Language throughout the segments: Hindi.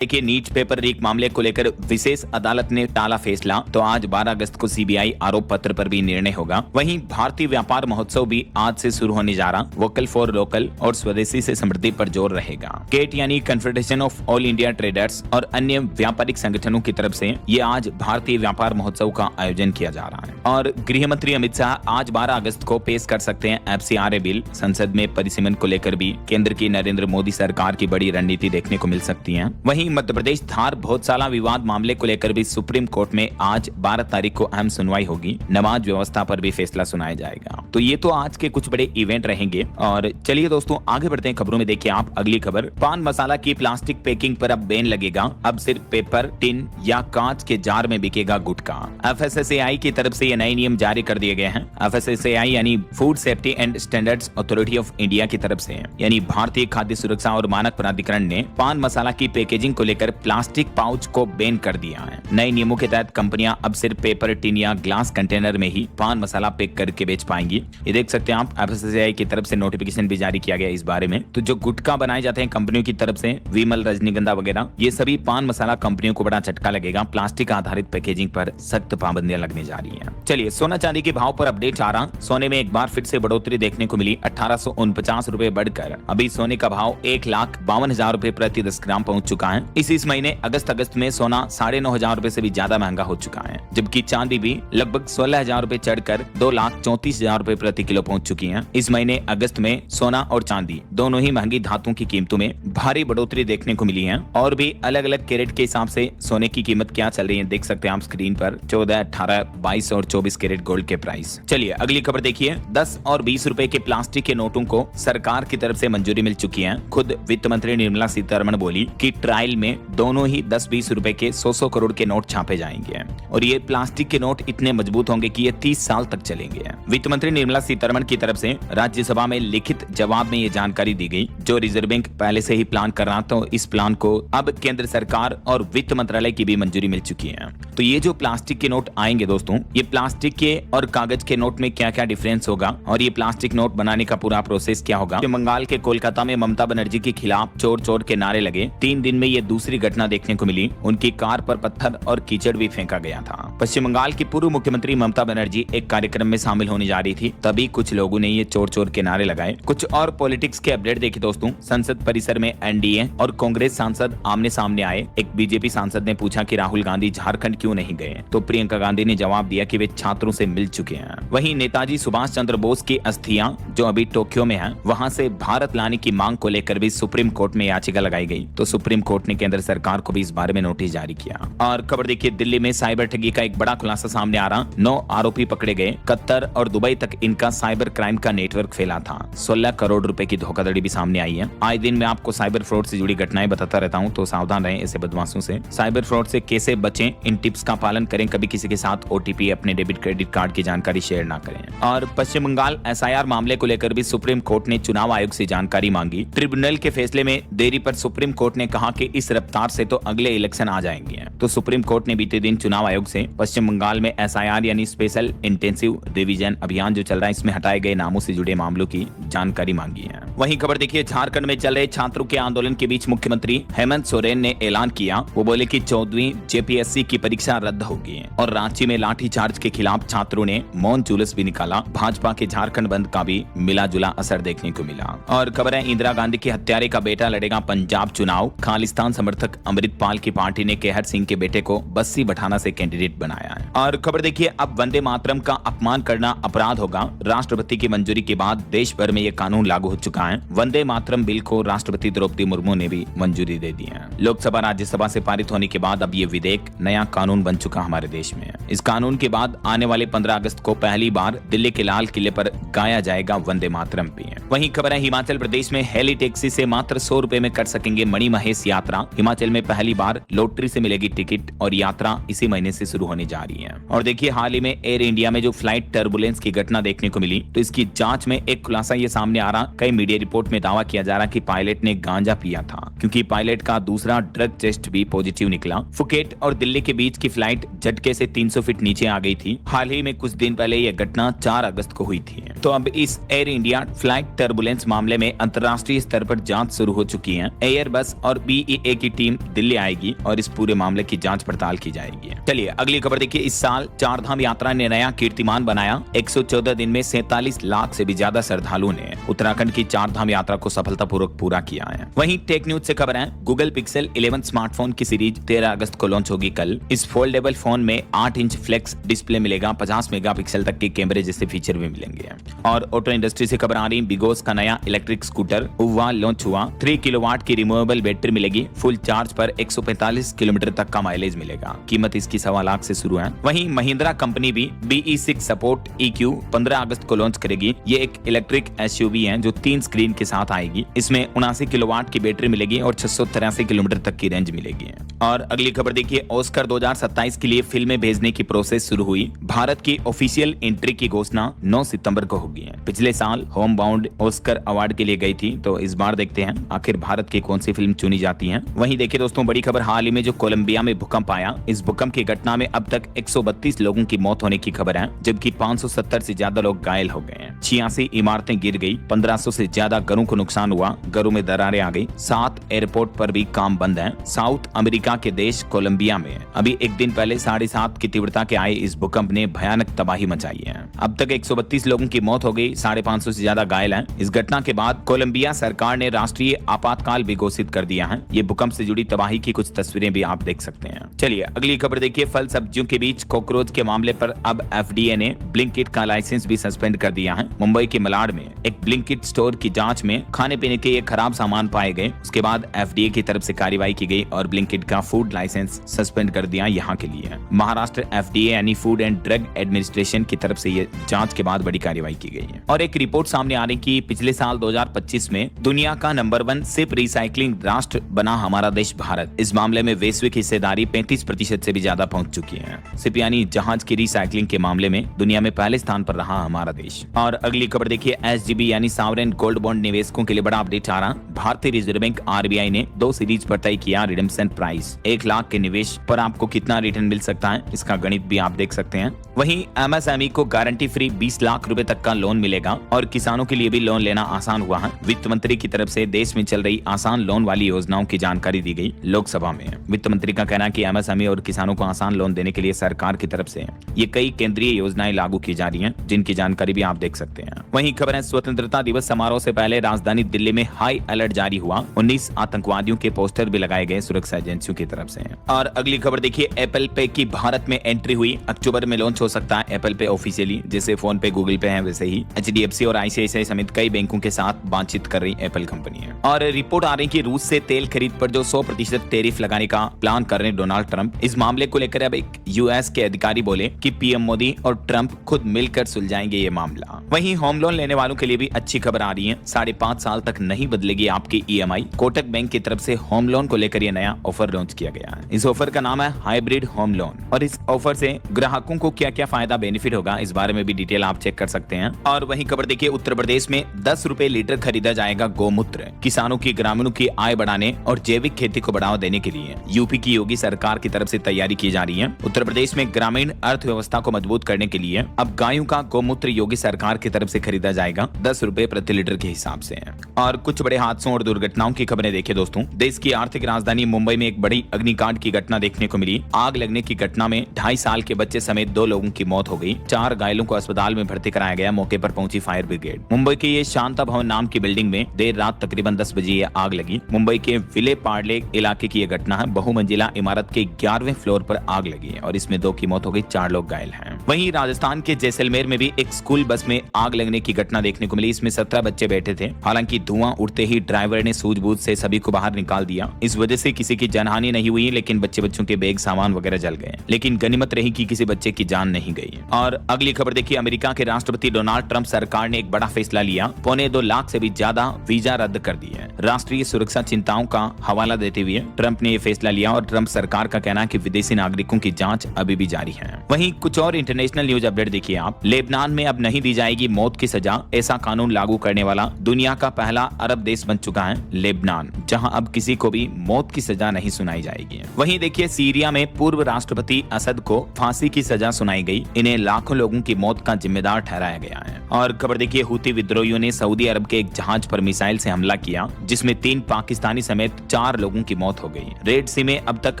देखिए, नीट पेपर लीक मामले को लेकर विशेष अदालत ने टाला फैसला, तो आज 12 अगस्त को सीबीआई आरोप पत्र पर भी निर्णय होगा। वहीं भारतीय व्यापार महोत्सव भी आज से शुरू होने जा रहा। वोकल फॉर लोकल और स्वदेशी से समृद्धि पर जोर रहेगा। केट यानी confederation of all India traders और अन्य व्यापारिक संगठनों की तरफ से ये आज भारतीय व्यापार महोत्सव का आयोजन किया जा रहा है। और गृह मंत्री अमित शाह आज 12 अगस्त को पेश कर सकते हैं FCRA बिल। संसद में परिसीमन को लेकर भी केंद्र की नरेंद्र मोदी सरकार की बड़ी रणनीति देखने को मिल सकती है। वहीं मध्य प्रदेश धार भोजशाला विवाद मामले को लेकर भी सुप्रीम कोर्ट में आज 12 तारीख को अहम सुनवाई होगी। नमाज व्यवस्था पर भी फैसला सुनाया जाएगा। तो ये तो आज के कुछ बड़े इवेंट रहेंगे। और चलिए दोस्तों, आगे बढ़ते हैं खबरों में। देखिए आप अगली खबर, पान मसाला की प्लास्टिक पैकिंग पर अब बैन लगेगा। अब सिर्फ पेपर, टिन या कांच के जार में बिकेगा गुटखा। FSSAI की तरफ से ये नए नियम जारी कर दिए गए हैं। FSSAI यानी food safety and standards authority of India की तरफ से, यानी भारतीय खाद्य सुरक्षा और मानक प्राधिकरण ने पान मसाला की पैकेजिंग को लेकर प्लास्टिक पाउच को बैन कर दिया है। नए नियमों के तहत कंपनियां अब सिर्फ पेपर, टिन या ग्लास कंटेनर में ही पान मसाला पैक करके बेच पाएंगी। ये देख सकते हैं आप, FSSAI की तरफ से नोटिफिकेशन भी जारी किया गया इस बारे में। तो जो गुटखा बनाए जाते हैं कंपनियों की तरफ से, विमल, रजनीगंधा वगैरह, ये सभी पान मसाला कंपनियों को बड़ा झटका लगेगा। प्लास्टिक आधारित पैकेजिंग पर सख्त पाबंदियां लगने जा रही हैं। चलिए सोना चांदी के भाव पर अपडेट आ रहा। सोने में एक बार फिर से बढ़ोतरी देखने को मिली। 1849 रुपए बढ़कर अभी सोने का भाव 1,52,000 रुपए प्रति 10 ग्राम पहुंच चुका है। इस महीने अगस्त में सोना 9,500 रुपए से भी ज्यादा महंगा हो चुका है, जबकि चांदी भी लगभग 16,000 रुपए चढ़कर 2,34,000 रुपए प्रति किलो पहुंच चुकी है। इस महीने अगस्त में सोना और चांदी दोनों ही महंगी धातुओं की कीमतों में भारी बढ़ोतरी देखने को मिली है। और भी अलग अलग कैरेट के हिसाब से सोने की कीमत क्या चल रही है देख सकते हैं आप स्क्रीन पर। 14, 18, 22 और 24 कैरेट गोल्ड के प्राइस। चलिए अगली खबर देखिए। 10 और 20 रुपए के प्लास्टिक के नोटों को सरकार की तरफ से मंजूरी मिल चुकी है। खुद वित्त मंत्री निर्मला सीतारमण बोली कि ट्रायल में दोनों ही 10-20 रुपए के 100 करोड़ के नोट छापे जाएंगे और ये प्लास्टिक के नोट इतने मजबूत होंगे कि ये 30 साल तक चलेंगे। वित्त मंत्री निर्मला सीतारमण की तरफ से राज्यसभा में लिखित जवाब में ये जानकारी दी गई। जो रिजर्व बैंक पहले से ही प्लान कर रहा था, इस प्लान को अब केंद्र सरकार और वित्त मंत्रालय की भी मंजूरी मिल चुकी है। तो ये जो प्लास्टिक के नोट आएंगे दोस्तों, ये प्लास्टिक के और कागज के नोट में क्या क्या डिफरेंस होगा और ये प्लास्टिक नोट बनाने का पूरा प्रोसेस क्या होगा। बंगाल के कोलकाता में ममता बनर्जी के खिलाफ चोर चोर के नारे लगे। 3 दिन में ये दूसरी घटना देखने को मिली। उनकी कार पर पत्थर और कीचड़ भी फेंका गया था। पश्चिम बंगाल की पूर्व मुख्यमंत्री ममता बनर्जी एक कार्यक्रम में शामिल होने जा रही थी, तभी कुछ लोगों ने ये चोर चोर के नारे लगाए। कुछ और पॉलिटिक्स के अपडेट देखिए दोस्तों। संसद परिसर में एनडीए और कांग्रेस सांसद आमने सामने आए। एक बीजेपी सांसद ने पूछा कि राहुल गांधी झारखंड क्यों नहीं गए, तो प्रियंका गांधी ने जवाब दिया कि वे छात्रों से मिल चुके हैं। वहीं नेताजी सुभाष चंद्र बोस की अस्थियां जो अभी टोक्यो में हैं, वहां से भारत लाने की मांग को लेकर भी सुप्रीम कोर्ट में याचिका लगाई गई। तो सुप्रीम कोर्ट ने केंद्र सरकार को भी इस बारे में नोटिस जारी किया। और खबर देखिए, दिल्ली में साइबर ठगी का एक बड़ा खुलासा सामने आ रहा। 9 आरोपी पकड़े गए। कतर और दुबई तक इनका साइबर क्राइम का नेटवर्क फैला था। 16 करोड़ रुपए की धोखाधड़ी भी सामने आई है। आए दिन मैं आपको साइबर फ्रॉड से जुड़ी घटनाएं बताता रहता हूं, तो सावधान रहें ऐसे बदमाशों से। साइबर फ्रॉड से कैसे बचें, इन टिप्स का पालन करें। कभी किसी के साथ OTP, अपने डेबिट क्रेडिट कार्ड की जानकारी शेयर ना करें। और पश्चिम बंगाल SIR मामले को लेकर भी सुप्रीम कोर्ट ने चुनाव आयोग से जानकारी मांगी। ट्रिब्यूनल के फैसले में देरी पर सुप्रीम कोर्ट ने कहा कि इस रफ्तार से तो अगले इलेक्शन आ जाएंगे। तो सुप्रीम कोर्ट ने बीते दिन चुनाव आयोग से पश्चिम बंगाल में SIR यानी स्पेशल इंटेंसिव रिवीजन अभियान जो चल रहा है, इसमें हटाए गए नामों से जुड़े मामलों की जानकारी मांगी है। वहीं खबर देखिए, झारखंड में चल रहे छात्रों के आंदोलन के बीच मुख्यमंत्री हेमंत सोरेन ने ऐलान किया। वो बोले कि 14वीं JPSC की परीक्षा रद्द होगी। और रांची में लाठीचार्ज के खिलाफ छात्रों ने मौन जुलूस भी निकाला। भाजपा के झारखंड बंद का भी मिला जुला असर देखने को मिला। और खबर है, इंदिरा गांधी के हत्यारे का बेटा लड़ेगा पंजाब चुनाव। खालिस्तान समर्थक अमृतपाल की पार्टी ने केहर सिंह के बेटे को बस्सी बठाना से कैंडिडेट बनाया है। और खबर देखिए, अब वंदे मातरम का अपमान करना अपराध होगा। राष्ट्रपति की मंजूरी के बाद देश भर में ये कानून लागू हो चुका है। वंदे मातरम बिल को राष्ट्रपति द्रौपदी मुर्मू ने भी मंजूरी दे दी है। लोकसभा राज्यसभा से पारित होने के बाद अब ये विधेयक नया कानून बन चुका हमारे देश में। इस कानून के बाद आने वाले 15 अगस्त को पहली बार दिल्ली के लाल किले पर गाया जाएगा वंदे मातरम भी। वहीं खबर है, हिमाचल प्रदेश में हेली टैक्सी से मात्र 100 रुपए में कर सकेंगे मणिमहेश यात्रा। हिमाचल में पहली बार लॉटरी से मिलेगी टिकट और यात्रा इसी महीने से शुरू होने जा रही है। और देखिए, हाल ही में एयर इंडिया में जो फ्लाइट टर्बुलेंस की घटना देखने को मिली, तो इसकी जांच में एक खुलासा ये सामने आ रहा। कई मीडिया रिपोर्ट में दावा किया जा रहा कि पायलट ने गांजा पिया था, क्योंकि पायलट का दूसरा ड्रग टेस्ट भी पॉजिटिव निकला। फुकेट और दिल्ली के बीच की फ्लाइट झटके से 300 फीट नीचे आ गई थी। हाल ही में कुछ दिन पहले यह घटना 4 अगस्त को हुई थी। तो अब इस एयर इंडिया फ्लाइट टर्बुलेंस मामले में अंतर्राष्ट्रीय स्तर पर जांच शुरू हो चुकी है। एयरबस और BA की टीम दिल्ली आएगी और इस पूरे मामले की जांच पड़ताल की जाएगी। चलिए अगली खबर देखिए। इस साल चारधाम यात्रा ने नया कीर्तिमान बनाया। 114 दिन में 47 लाख से भी ज्यादा श्रद्धालुओं ने उत्तराखंड की चारधाम यात्रा को सफलतापूर्वक पूरा किया है। वहीं टेक न्यूज से खबर है, गूगल पिक्सल 11 स्मार्टफोन की सीरीज 13 अगस्त को लॉन्च होगी कल। इस फोल्डेबल फोन में 8 इंच फ्लेक्स डिस्प्ले मिलेगा, 50 मेगापिक्सल तक के कैमरे जैसे फीचर भी मिलेंगे। और ऑटो इंडस्ट्री से खबर आ रही, बिगोस का नया इलेक्ट्रिक स्कूटर उवा लॉन्च हुआ। 3 किलोवाट की रिमूवेबल बैटरी मिलेगी। फुल चार्ज पर 145 किलोमीटर तक का माइलेज मिलेगा। कीमत इसकी 1.25 लाख से शुरू है। वहीं महिंद्रा कंपनी भी BE6 सपोर्ट EQ 15 अगस्त को लॉन्च करेगी। ये एक इलेक्ट्रिक SUV है जो 3 स्क्रीन के साथ आएगी। इसमें 79 किलोवाट की बैटरी मिलेगी और 683 किलोमीटर तक की रेंज मिलेगी। और अगली खबर देखिए, ऑस्कर 2027 के लिए फिल्में भेजने की प्रोसेस शुरू हुई। भारत की ऑफिशियल एंट्री की घोषणा 9 सितंबर को होगी। पिछले साल होम बाउंड ऑस्कर अवार्ड के लिए गई थी, तो इस बार देखते हैं आखिर भारत की कौन सी फिल्म चुनी जाती है। वहीं देखिए दोस्तों, बड़ी खबर, हाल ही में जो कोलंबिया में भूकंप आया, इस भूकंप की घटना में अब तक 132 लोगों की मौत होने की खबर है, जबकि 570 से ज्यादा लोग घायल हो गए हैं। 86 इमारतें गिर गई, 1500 से ज्यादा घरों को नुकसान हुआ, घरों में दरारें आ गई। 7 एयरपोर्ट पर भी काम बंद है। साउथ अमेरिका के देश कोलंबिया में अभी एक दिन पहले 7.5 की तीव्रता के आए इस भूकंप ने भयानक तबाही मचाई है। अब तक 132 लोगों की मौत हो गई, 550 से ज्यादा घायल हैं। इस घटना के बाद कोलंबिया सरकार ने राष्ट्रीय आपातकाल भी घोषित कर दिया है। ये भूकंप से जुड़ी तबाही की कुछ तस्वीरें भी आप देख सकते हैं। चलिए अगली खबर देखिए, फल सब्जियों के बीच कॉकरोच के मामले पर अब FDA ने ब्लिंकिट का लाइसेंस भी सस्पेंड कर दिया है। मुंबई के मलाड में एक ब्लिंकिट स्टोर की जांच में खाने पीने के ये खराब सामान पाए गए। उसके बाद FDA की तरफ से कार्रवाई की गई और ब्लिंकिट का फूड लाइसेंस सस्पेंड कर दिया यहाँ के लिए। महाराष्ट्र FDA यानी फूड एंड ड्रग एडमिनिस्ट्रेशन की तरफ से ये जांच के बाद बड़ी कार्रवाई की गई है। और एक रिपोर्ट सामने आ रही कि पिछले साल 2025 में दुनिया का नंबर 1 सिप रिसाइकलिंग राष्ट्र बना हमारा देश भारत। इस मामले में वैश्विक हिस्सेदारी 35% से भी ज्यादा पहुंच चुकी है। सिप यानी जहाज की रिसाइकलिंग के मामले में दुनिया में पहले स्थान पर रहा हमारा देश। और अगली खबर देखिए, SGB यानी सॉवरेन गोल्ड बॉन्ड निवेशकों के लिए बड़ा अपडेट आ रहा। भारतीय रिजर्व बैंक RBI ने 2 सीरीज पर तय किया रिडेम्पशन प्राइस। 1 लाख के निवेश पर आपको कितना रिटर्न मिल सकता है, इसका गणित भी आप देख सकते हैं। वहीं MSME को गारंटी फ्री 20 लाख रुपए तक का लोन मिलेगा और किसानों के लिए भी लोन लेना आसान हुआ है। वित्त मंत्री की तरफ से देश में चल रही आसान लोन वाली योजनाओं की जानकारी दी गई लोकसभा में। वित्त मंत्री का कहना है कि MSME और किसानों को आसान लोन देने के लिए सरकार की तरफ से ये कई केंद्रीय योजनाएं लागू की जा रही हैं, जिनकी जानकारी भी आप देख सकते हैं। वहीं खबर है, स्वतंत्रता दिवस समारोह से पहले राजधानी दिल्ली में हाई अलर्ट जारी हुआ। 19 आतंकवादियों के पोस्टर भी लगाए गए सुरक्षा एजेंसियों की तरफ से। और अगली खबर देखिए, एप्पल पे की भारत में एंट्री हुई। अक्टूबर में लॉन्च हो सकता है एप्पल पे ऑफिशियली, जैसे फोन पे गूगल पे है वैसे ही HDFC और ICICI समेत कई बैंकों के साथ बातचीत कर रही एप्पल कंपनी है। और रिपोर्ट आ रही कि रूस से तेल खरीद पर जो 100% टैरिफ लगाने का प्लान कर रहे हैं डोनाल्ड ट्रंप। इस मामले को लेकर अब एक US के अधिकारी बोले कि PM मोदी और ट्रंप खुद मिलकर सुलझाएंगे ये मामला। वहीं होम लोन लेने वालों के लिए भी अच्छी खबर आ रही है। 5.5 साल तक नहीं बदलेगी आपकी EMI। कोटक बैंक की तरफ से होम लोन को लेकर ये नया ऑफर लॉन्च किया गया है। इस ऑफर का नाम है हाइब्रिड होम लोन और इस ऑफर से ग्राहकों को क्या क्या फायदा बेनिफिट होगा, इस बारे में भी डिटेल आप चेक कर सकते हैं। और वहीं खबर देखिए, उत्तर प्रदेश में 10 रुपए लीटर खरीदा जाएगा गौमूत्र। किसानों की ग्रामीणों की आय बढ़ाने और जैविक खेती को बढ़ावा देने के लिए यूपी की योगी सरकार की तरफ से तैयारी की जा रही है। उत्तर प्रदेश में ग्रामीण अर्थव्यवस्था को मजबूत करने के लिए अब गायों का गौमूत्र योगी सरकार की तरफ से खरीदा जाएगा 10 रुपए प्रति लीटर के हिसाब से। और कुछ बड़े हादसों और दुर्घटनाओं की खबरें देखिए दोस्तों। देश की आर्थिक राजधानी मुंबई में एक बड़ी अग्निकांड की घटना देखने को मिली। आग लगने की घटना में 2.5 साल के बच्चे समेत 2 लोगों की मौत हो गई। 4 घायलों को अस्पताल में भर्ती कराया गया। मौके पर पहुंची फायर ब्रिगेड। मुंबई के ये शांता भवन नाम की बिल्डिंग में देर रात तकरीबन 10 बजे ये आग लगी। मुंबई के विले पार्ले इलाके की यह घटना है। बहुमंजिला इमारत के 11वें फ्लोर पर आग लगी और इसमें 2 की मौत हो गई, 4 लोग घायल हैं। वहीं राजस्थान के जैसलमेर में भी एक स्कूल बस में आग लगने की घटना देखने को मिली। इसमें 17 बच्चे बैठे थे। हालांकि धुआं उठते ही ड्राइवर ने सूझबूझ से सभी को बाहर निकाल दिया। इस वजह से किसी की जानहानि नहीं हुई, लेकिन बच्चों के बैग सामान वगैरह जल गए। लेकिन गनीमत रही कि किसी बच्चे की जान नहीं गई। और अगली खबर देखिए, अमेरिका के राष्ट्रपति डोनाल्ड ट्रंप सरकार ने एक बड़ा फैसला लिया। 1.25 लाख से भी ज्यादा वीजा रद्द कर दिए। राष्ट्रीय सुरक्षा चिंताओं का हवाला देते हुए ट्रंप ने यह फैसला लिया और ट्रंप सरकार का कहना है कि विदेशी नागरिकों की जांच अभी भी जारी है। वहीं कुछ और इंटरनेशनल न्यूज अपडेट देखिए आप। लेबनान में अब नहीं दी जाएगी मौत की सजा। ऐसा कानून लागू करने वाला दुनिया का पहला अरब देश बन चुका है लेबनान, जहां अब किसी को भी मौत की सजा नहीं सुनाई जाएगी। वहीं देखिए, सीरिया में पूर्व राष्ट्रपति असद को फांसी की सजा सुनाई गई। इन्हें लाखों लोगों की मौत का जिम्मेदार ठहराया गया है। और खबर देखिए, हूती विद्रोहियों ने सऊदी अरब के एक जहाज पर मिसाइल से हमला किया, जिसमें 3 पाकिस्तानी समेत 4 4 लोगों की मौत हो गई। रेड सी में अब तक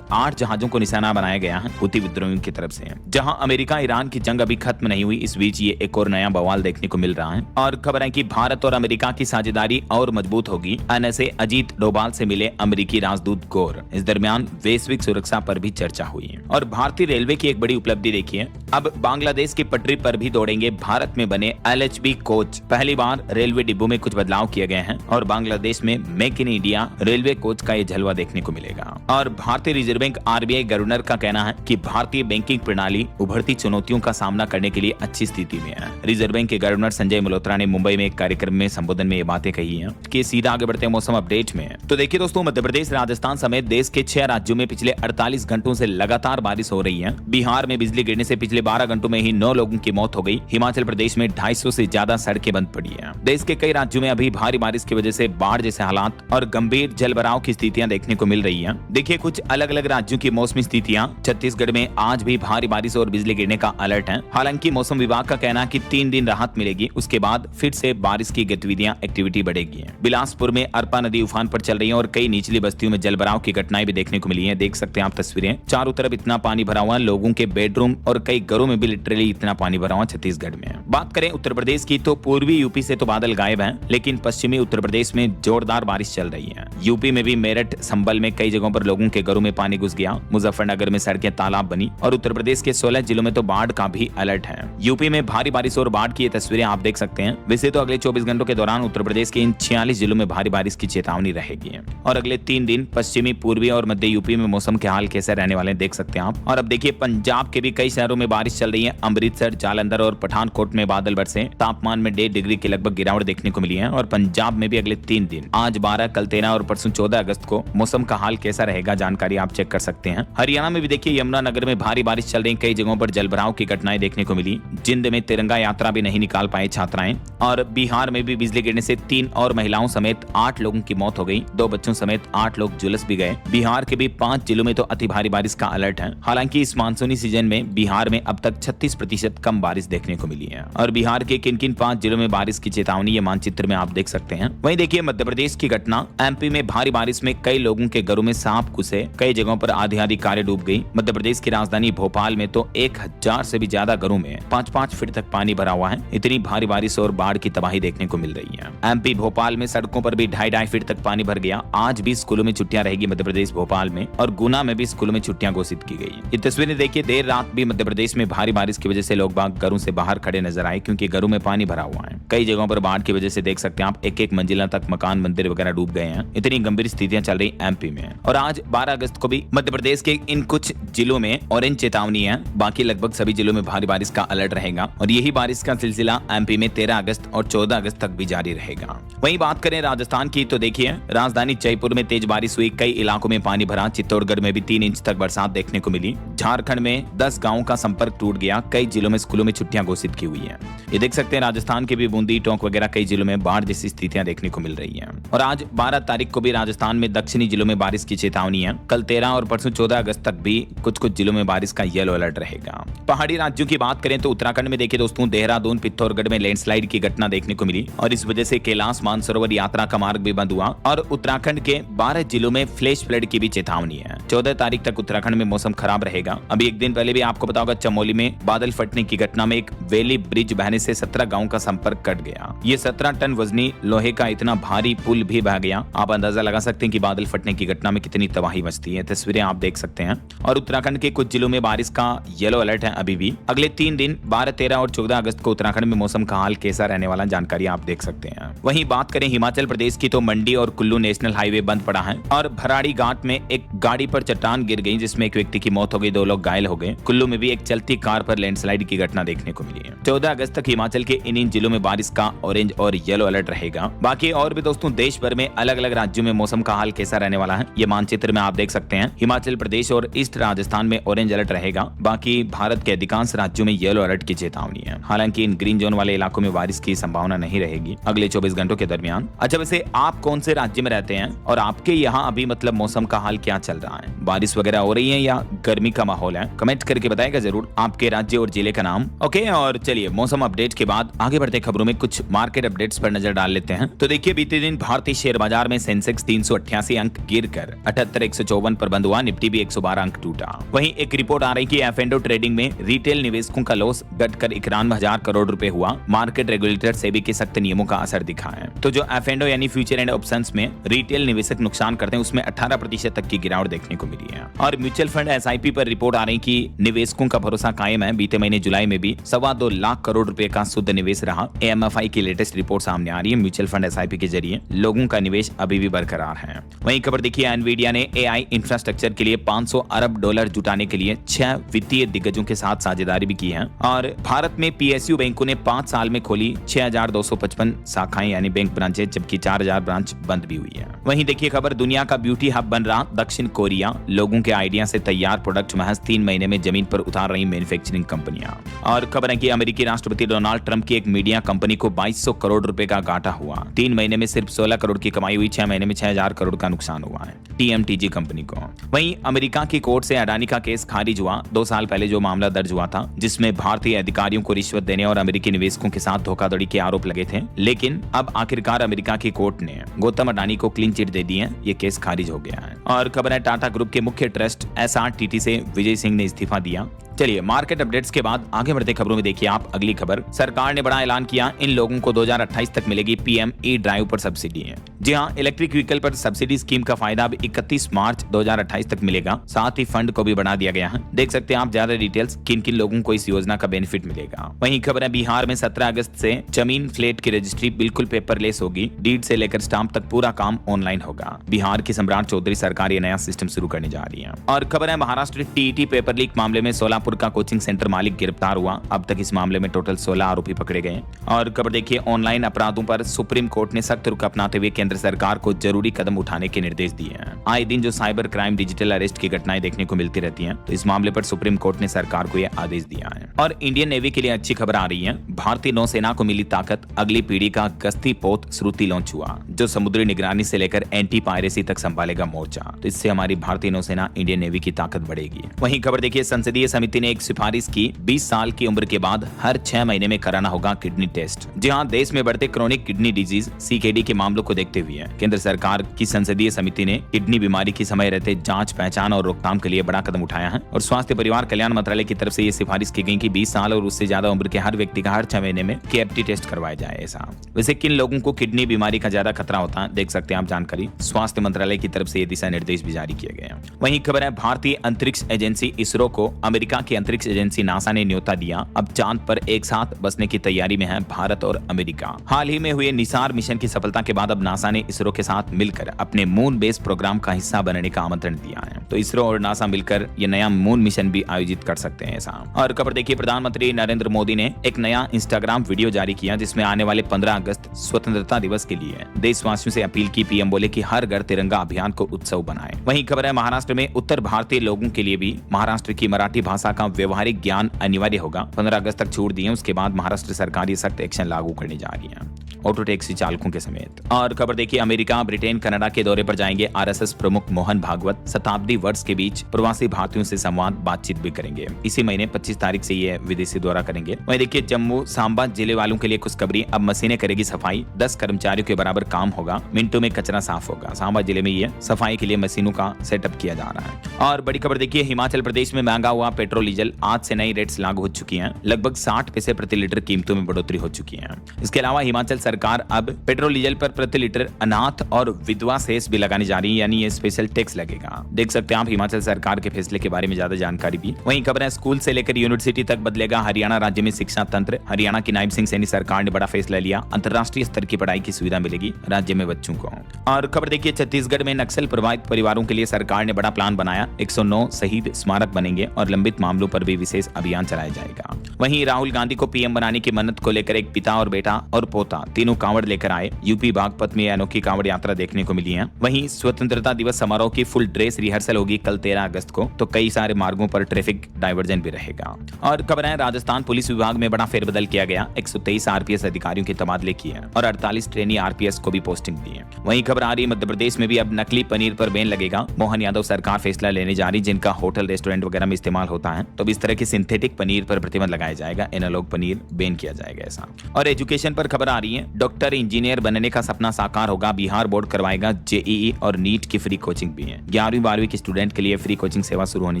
8 जहाजों को निशाना बनाया गया है हुती विद्रोहियों की तरफ से। जहां अमेरिका ईरान की जंग अभी खत्म नहीं हुई, इस बीच ये एक और नया बवाल देखने को मिल रहा है और खबर है कि भारत और अमेरिका की साझेदारी और मजबूत होगी। एनएसए अजीत डोभाल से मिले अमेरिकी राजदूत गौर। इस दरमियान वैश्विक सुरक्षा पर भी चर्चा हुई और भारतीय रेलवे की एक बड़ी उपलब्धि देखिए, अब बांग्लादेश की पटरी पर भी दौड़ेंगे भारत में बने LHB कोच। पहली बार रेलवे डिब्बों में कुछ बदलाव किए गए हैं और बांग्लादेश में make in India railway coach का ये जलवा देखने को मिलेगा। और भारतीय रिजर्व बैंक RBI गवर्नर का कहना है कि भारतीय बैंकिंग प्रणाली उभरती चुनौतियों का सामना करने के लिए अच्छी स्थिति में है। रिजर्व बैंक के गवर्नर संजय मल्होत्रा ने मुंबई में एक कार्यक्रम में संबोधन में ये बातें कही हैं कि सीधा आगे बढ़ते हैं मौसम अपडेट में। तो देखिए दोस्तों, मध्य प्रदेश, राजस्थान समेत देश के 6 राज्यों में पिछले 48 घंटों से लगातार बारिश हो रही है। बिहार में बिजली गिरने से पिछले 12 घंटों में ही 9 लोगों की मौत हो गई। हिमाचल प्रदेश में 250 से ज्यादा सड़कें बंद पड़ी है। देश के कई राज्यों में अभी भारी बारिश की वजह से बाढ़ जैसे हालात और गंभीर जलभराव की स्थितियां देखने को मिल रही है। देखिए कुछ अलग अलग राज्यों की मौसमी स्थितियां। छत्तीसगढ़ में आज भी भारी बारिश और बिजली गिरने का अलर्ट है। हालांकि मौसम विभाग का कहना है कि 3 दिन राहत मिलेगी, उसके बाद फिर से बारिश की गतिविधियां एक्टिविटी बढ़ेगी। बिलासपुर में अरपा नदी उफान पर चल रही है और कई निचली बस्तियों में जलभराव की घटनाएं भी देखने को मिली है। देख सकते हैं आप तस्वीरें, चारों तरफ इतना पानी भरा हुआ है, लोगों के बेडरूम और कई घरों में भी लिटरली इतना पानी भरा हुआ छत्तीसगढ़ में। बात करें उत्तर प्रदेश की तो पूर्वी यूपी से तो बादल गायब हैं, लेकिन पश्चिमी उत्तर प्रदेश में जोरदार बारिश चल रही है। यूपी में भी मेरठ, संभल में कई जगहों पर लोगों के घरों में पानी घुस गया। मुजफ्फरनगर में सड़कें तालाब बनी और उत्तर प्रदेश के 16 जिलों में तो बाढ़ का भी अलर्ट है। यूपी में भारी बारिश और बाढ़ की ये तस्वीरें आप देख सकते हैं। वैसे तो अगले 24 घंटों के दौरान उत्तर प्रदेश के इन 46 जिलों में भारी बारिश की चेतावनी रहेगी और अगले 3 दिन पश्चिमी, पूर्वी और मध्य यूपी में मौसम के हाल कैसे रहने वाले देख सकते हैं आप। और अब देखिए पंजाब के भी कई शहरों में बारिश चल रही है। अमृतसर, जालंधर और पठानकोट में बादल बरसे। तापमान में 1.5 डिग्री के लगभग गिरावट देखने को मिली है और पंजाब में भी अगले 3 दिन, आज 12, कल 13 और परसों 14 अगस्त को मौसम का हाल कैसा रहेगा जानकारी आप चेक कर सकते हैं। हरियाणा में भी देखिए यमुनानगर में भारी बारिश चल रही, कई जगहों पर जलभराव की घटनाएं देखने को मिली। जिंद में तिरंगा यात्रा भी नहीं निकाल पाए छात्राएं। और बिहार में भी बिजली गिरने से 3 और महिलाओं समेत 8 लोगों की मौत हो गई। 2 बच्चों समेत 8 लोग झुलस भी गए। बिहार के भी 5 जिलों में तो अति भारी बारिश का अलर्ट है। हालांकि इस मानसूनी सीजन में बिहार में अब तक 36% कम बारिश देखने को मिली है। और बिहार के किन किन 5 जिलों में बारिश की चेतावनी ये मानचित्र में आप देख सकते हैं। वहीं देखिए मध्य प्रदेश की घटना, MP में भारी बारिश में कई लोगों के घरों में सांप घुसे, कई जगहों पर आधी कारें डूब गई। मध्य प्रदेश की राजधानी भोपाल में तो 1000 से भी ज्यादा घरों में 5-5 फीट तक पानी भरा हुआ है। इतनी भारी बारिश और बाढ़ की तबाही देखने को मिल रही है। MP भोपाल में सड़कों पर भी 2.5 फीट तक पानी भर गया। आज भी स्कूलों में छुट्टियां रहेगी मध्य प्रदेश भोपाल में और गुना में भी स्कूलों में छुट्टियां घोषित की गई। ये तस्वीरें देखिए, देर रात भी मध्य प्रदेश में भारी बारिश की वजह से लोग बाग घरों से बाहर खड़े नजर आए क्योंकि घरों में पानी भरा हुआ है। कई जगहों पर बाढ़ की वजह से देख सकते हैं आप, एक मंजिला तक मकान, मंदिर वगैरह डूब गए हैं। इतनी गंभीर स्थितियां चल रही MP में। और आज 12 अगस्त को भी मध्य प्रदेश के इन कुछ जिलों में ऑरेंज चेतावनी है। बाकी लगभग सभी जिलों में भारी बारिश का अलर्ट रहेगा और यही बारिश का सिलसिला MP में 13 अगस्त और 14 अगस्त तक भी जारी रहेगा। वहीं बात करें राजस्थान की तो देखिए, राजधानी जयपुर में तेज बारिश हुई, कई इलाकों में पानी भरा। चित्तौड़गढ़ में भी 3 इंच तक बरसात देखने को मिली। झारखंड में 10 गांवों का संपर्क टूट गया। कई जिलों में स्कूलों में छुट्टियां घोषित की हुई है। ये देख सकते हैं राजस्थान के भी बूंदी, टोंक वगैरह कई जिलों में बाढ़ जैसी स्थितियां देखने को मिल रही है। और आज 12 तारीख को भी राजस्थान में दक्षिणी जिलों में बारिश की चेतावनी है। कल 13 और परसों 14 अगस्त तक भी कुछ जिलों में बारिश का येलो अलर्ट रहेगा। पहाड़ी राज्यों की बात करें तो उत्तराखंड में देखिए दोस्तों, देहरादून, पिथौरागढ़ में लैंडस्लाइड की घटना देखने को मिली और इस वजह से कैलाश मानसरोवर यात्रा का मार्ग भी बंद हुआ। और उत्तराखंड के 12 जिलों में फ्लैश फ्लड की भी चेतावनी है। 14 तारीख तक उत्तराखंड में मौसम खराब रहेगा। अभी एक दिन पहले भी आपको पता होगा, चमोली में बादल फटने की घटना में एक वैली ब्रिज बहने से 17 गांवों का संपर्क कट गया। ये 17 टन वजनी लोहे का इतना भारी पुल भी बह गया। आप अंदाजा लगा सकते हैं कि बादल फटने की घटना में कितनी तबाही मचती है। तस्वीरें आप देख सकते हैं। और उत्तराखंड के कुछ जिलों में बारिश का येलो अलर्ट है अभी भी। अगले 3 दिन 12, 13 और 14 अगस्त को उत्तराखंड में मौसम का हाल कैसा रहने वाला जानकारी आप देख सकते हैं। वहीं बात करें हिमाचल प्रदेश की तो मंडी और कुल्लू नेशनल हाईवे बंद पड़ा है और भराड़ी घाट में एक गाड़ी पर चट्टान गिर गई जिसमें एक व्यक्ति की मौत हो गई, 2 लोग घायल हो गए। कुल्लू में भी एक चलती कार पर लैंडस्लाइड की घटना देखने को मिली है। 14 अगस्त तक हिमाचल के इन जिलों में बारिश का ऑरेंज और येलो अलर्ट रहेगा। बाकी और भी दोस्तों देश भर में अलग अलग राज्यों में मौसम का हाल कैसा रहने वाला है ये मानचित्र में आप देख सकते हैं। हिमाचल प्रदेश और ईस्ट राजस्थान में ऑरेंज अलर्ट रहेगा। बाकी भारत के अधिकांश राज्यों में येलो अलर्ट की चेतावनी है। हालांकि इन ग्रीन जोन वाले इलाकों में बारिश की संभावना नहीं रहेगी अगले 24 घंटों के दरमियान। अच्छा, वैसे आप कौन से राज्य में रहते हैं और आपके यहाँ अभी मतलब मौसम का हाल क्या चल रहा है? बारिश वगैरह हो रही है या गर्मी का माहौल है? कमेंट करके बताएगा जरूर आपके राज्य और जिले का नाम। ओके, और चलिए मौसम अपडेट के बाद आगे बढ़ते खबरों में कुछ मार्केट अपडेट्स पर नजर डाल लेते हैं। तो देखिए, बीते दिन भारतीय शेयर बाजार में सेंसेक्स 88 अंक गिरकर 78,154 पर बंद हुआ। निफ्टी भी 112 अंक टूटा। वहीं एक रिपोर्ट आ रही कि एफ&ओ ट्रेडिंग में रिटेल निवेशकों का लॉस घटकर 91,000 करोड़ रुपए हुआ। मार्केट रेगुलेटर सेबी के सख्त नियमों का असर दिखा है। तो जो एफ&ओ यानी फ्यूचर एंड ऑप्शंस में रिटेल निवेशक नुकसान करते हैं उसमें 18% तक की गिरावट देखने को मिली है। और म्यूचुअल फंड एसआईपी पर रिपोर्ट आ रही कि निवेशकों का भरोसा कायम है। बीते महीने जुलाई में भी 2.25 लाख करोड़ रुपए का शुद्ध निवेश रहा। एएमएफआई की लेटेस्ट रिपोर्ट सामने आ रही है। म्यूचुअल फंड एसआईपी के जरिए लोगों का निवेश अभी भी बरकरार है। वहीं खबर देखिए, एनवीडिया ने एआई इंफ्रास्ट्रक्चर के लिए 500 अरब डॉलर जुटाने के लिए 6 वित्तीय दिग्गजों के साथ साझेदारी भी की है। और भारत में पीएसयू बैंकों ने 5 साल में खोली 6,255 शाखाएं यानी बैंक ब्रांचेज, जबकि 4,000 ब्रांच बंद भी हुई है। वहीं देखिए खबर, दुनिया का ब्यूटी हब बन रहा दक्षिण कोरिया। लोगों के आइडिया से तैयार प्रोडक्ट महज 3 महीने में जमीन पर उतार रही मैन्युफैक्चरिंग कंपनियां। और खबर है कि अमेरिकी राष्ट्रपति डोनाल्ड ट्रंप की एक मीडिया कंपनी को 2200 करोड़ रुपए का घाटा हुआ। 3 महीने में सिर्फ 16 करोड़ की कमाई हुई, 6 महीने में 6,000 करोड़ का नुकसान हुआ है टीएमटीजी कंपनी को। वहीं अमेरिका की कोर्ट से अडानी का केस खारिज हुआ। 2 साल पहले जो मामला दर्ज हुआ था जिसमें भारतीय अधिकारियों को रिश्वत देने और अमेरिकी निवेशकों के साथ धोखाधड़ी के आरोप लगे थे, लेकिन अब आखिरकार अमेरिका की कोर्ट ने गौतम अडानी को क्लीन चिट दे दी है। ये केस खारिज हो गया है। और खबर है, टाटा ग्रुप के मुख्य ट्रस्ट एसआरटीटी से विजय सिंह ने इस्तीफा दिया। चलिए मार्केट अपडेट्स के बाद आगे बढ़ते खबरों में देखिए आप अगली खबर। सरकार ने बड़ा ऐलान किया, इन लोगों को 2028 तक मिलेगी पीएम ई ड्राइव पर सब्सिडी है। जी हां, इलेक्ट्रिक व्हीकल पर सब्सिडी स्कीम का फायदा अब 31 मार्च 2028 तक मिलेगा। साथ ही फंड को भी बढ़ा दिया गया है। देख सकते हैं आप ज्यादा डिटेल्स किन किन लोगों को इस योजना का बेनिफिट मिलेगा। वहीं खबर है, बिहार में 17 अगस्त से जमीन फ्लैट की रजिस्ट्री बिल्कुल पेपरलेस होगी। डीड से लेकर स्टाम्प तक पूरा काम ऑनलाइन होगा। बिहार की सम्राट चौधरी सरकार ये नया सिस्टम शुरू करने जा रही है। और खबर है, महाराष्ट्र टीईटी पेपर लीक मामले में सोलापुर का कोचिंग सेंटर मालिक गिरफ्तार हुआ। अब तक इस मामले में टोटल 16 आरोपी पकड़े गए। और खबर देखिए, ऑनलाइन अपराधों पर सुप्रीम कोर्ट ने सख्त रुख अपनाते हुए केंद्र सरकार को जरूरी कदम उठाने के निर्देश दिए हैं। आए दिन जो साइबर क्राइम, डिजिटल अरेस्ट की घटनाएं देखने को मिलती रहती हैं, तो इस मामले पर सुप्रीम कोर्ट ने सरकार को यह आदेश दिया है। और इंडियन नेवी के लिए अच्छी खबर आ रही है। भारतीय नौसेना को मिली ताकत, अगली पीढ़ी का गश्ती पोत श्रुति लॉन्च हुआ, जो समुद्री निगरानी से लेकर एंटी पायरेसी तक संभालेगा मोर्चा। तो इससे हमारी भारतीय नौसेना, इंडियन नेवी की ताकत बढ़ेगी। वहीं खबर देखिए, संसदीय समिति ने एक सिफारिश की, 20 साल की उम्र के बाद हर 6 महीने में कराना होगा किडनी टेस्ट। जी हां, देश में बढ़ते क्रोनिक किडनी डिजीज सीकेडी के मामलों को देखते हुए केंद्र सरकार की संसदीय समिति ने किडनी बीमारी की समय रहते जांच, पहचान और रोकथाम के लिए बड़ा कदम उठाया है। और स्वास्थ्य परिवार कल्याण मंत्रालय की तरफ से ये सिफारिश की गई कि 20 साल और उससे ज्यादा उम्र के हर व्यक्ति का हर 6 महीने में केएफटी टेस्ट करवाया जाए। ऐसा वैसे किन लोगों को किडनी बीमारी का ज्यादा खतरा होता है, देख सकते हैं आप जानकारी। स्वास्थ्य मंत्रालय की तरफ से ये दिशा निर्देश भी जारी किए गए हैं। वहीं खबर है, भारतीय अंतरिक्ष एजेंसी इसरो को अमेरिका की अंतरिक्ष एजेंसी नासा ने न्योता दिया। अब चांद पर एक साथ बसने की तैयारी में है भारत और अमेरिका। हाल ही में हुए निसार मिशन की सफलता के बाद अब नासा ने इसरो के साथ मिलकर अपने मून बेस प्रोग्राम का हिस्सा बनने का आमंत्रण दिया है। तो इसरो और नासा मिलकर ये नया मून मिशन भी आयोजित कर सकते हैं ऐसा। और खबर देखिए, प्रधानमंत्री नरेंद्र मोदी ने एक नया इंस्टाग्राम वीडियो जारी किया जिसमें आने वाले 15 अगस्त स्वतंत्रता दिवस के लिए देशवासियों से अपील की। पीएम बोले कि हर घर तिरंगा अभियान को उत्सव बनाए। वहीं खबर है, महाराष्ट्र में उत्तर भारतीय लोगों के लिए भी महाराष्ट्र की मराठी भाषा का व्यवहारिक ज्ञान अनिवार्य होगा। 15 अगस्त तक छूट दी है। उसके बाद महाराष्ट्र सरकार ये सख्त एक्शन लागू करने जा रही है ऑटो टैक्सी चालकों के समेत। और खबर देखिए, अमेरिका, ब्रिटेन, कनाडा के दौरे पर जाएंगे आरएसएस प्रमुख मोहन भागवत। शताब्दी वर्ष के बीच प्रवासी भारतीयों से संवाद बातचीत भी करेंगे। इसी महीने 25 तारीख से ये विदेशी दौरा करेंगे। वहीं देखिए, जम्मू सांबा जिले वालों के लिए खुशखबरी, अब मशीनें करेगी सफाई। 10 कर्मचारियों के बराबर काम होगा। मिनटों में कचरा साफ होगा। सांबा जिले में ये सफाई के लिए मशीनों का सेटअप किया जा रहा है। और बड़ी खबर देखिए, हिमाचल प्रदेश में महंगा हुआ पेट्रोल डीजल। आज से नई रेट्स लागू हो चुकी हैं। लगभग 60 पैसे प्रति लीटर कीमतों में बढ़ोतरी हो चुकी है। इसके अलावा हिमाचल सरकार अब पेट्रोल डीजल पर प्रति लीटर अनाथ और विधवा सेस भी लगाने जा रही है, यानी ये स्पेशल टैक्स लगेगा। देख सकते हैं आप हिमाचल सरकार के फैसले के बारे में ज्यादा जानकारी भी। वहीं खबर है, स्कूल से लेकर यूनिवर्सिटी तक बदलेगा हरियाणा राज्य में शिक्षा तंत्र। हरियाणा की नायब सिंह सैनी सरकार ने बड़ा फैसला लिया। अंतर्राष्ट्रीय स्तर की पढ़ाई की सुविधा मिलेगी राज्य में बच्चों को। और खबर देखिए, छत्तीसगढ़ में नक्सल प्रभावित परिवारों के लिए सरकार ने बड़ा प्लान बनाया। 109 शहीद स्मारक बनेंगे और लंबित मामलों पर भी विशेष अभियान चलाया जाएगा। वहीं राहुल गांधी को पीएम बनाने की मन्नत को लेकर एक पिता और बेटा और पोता तीनों कांवड़ लेकर आए। यूपी बागपत में अनोखी कांवड़ यात्रा देखने को मिली है। वहीं स्वतंत्रता दिवस समारोह की फुल ड्रेस रिहर्सल होगी कल 13 अगस्त को। तो कई सारे मार्गों पर ट्रैफिक डाइवर्जन भी रहेगा। और खबर है, राजस्थान पुलिस विभाग में बड़ा फेरबदल किया गया। 123 आरपीएस अधिकारियों के तबादले किए और 48 ट्रेनी आरपीएस को भी पोस्टिंग दी है। वहीं खबर आ रही है, मध्य प्रदेश में भी अब नकली पनीर पर बैन लगेगा। मोहन यादव सरकार फैसला लेने जा रही, जिनका होटल, रेस्टोरेंट वगैरह में इस्तेमाल होता है। तो इस तरह के सिंथेटिक पनीर पर प्रतिबंध लगाया जाएगा। एनालॉग पनीर बैन किया जाएगा ऐसा। और एजुकेशन पर खबर आ रही है, डॉक्टर इंजीनियर बनने का सपना साकार होगा। बिहार बोर्ड करवाएगा जेईई और नीट की फ्री कोचिंग भी है। 11वीं 12वीं के स्टूडेंट के लिए फ्री कोचिंग सेवा शुरू होने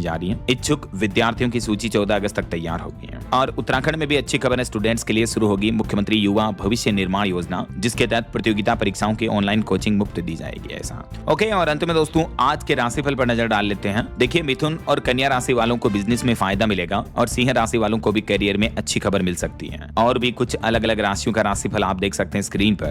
जा रही है। इच्छुक विद्यार्थियों की सूची 14 अगस्त तक तैयार हो गई है। और उत्तराखंड में भी अच्छी खबर है, स्टूडेंट्स के लिए शुरू होगी मुख्यमंत्री युवा भविष्य निर्माण योजना, जिसके तहत प्रतियोगिता परीक्षाओं की ऑनलाइन कोचिंग मुफ्त दी जाएगी। ऐसा ओके। और अंत में दोस्तों आज के राशिफल पर नजर डाल लेते हैं। देखिए, मिथुन और कन्या राशि वालों को बिजनेस में फायदा मिलेगा और सिंह राशि वालों को भी करियर में अच्छी खबर मिल सकती है। और भी कुछ अलग अलग राशियों का राशिफल आप देख सकते हैं स्क्रीन पर।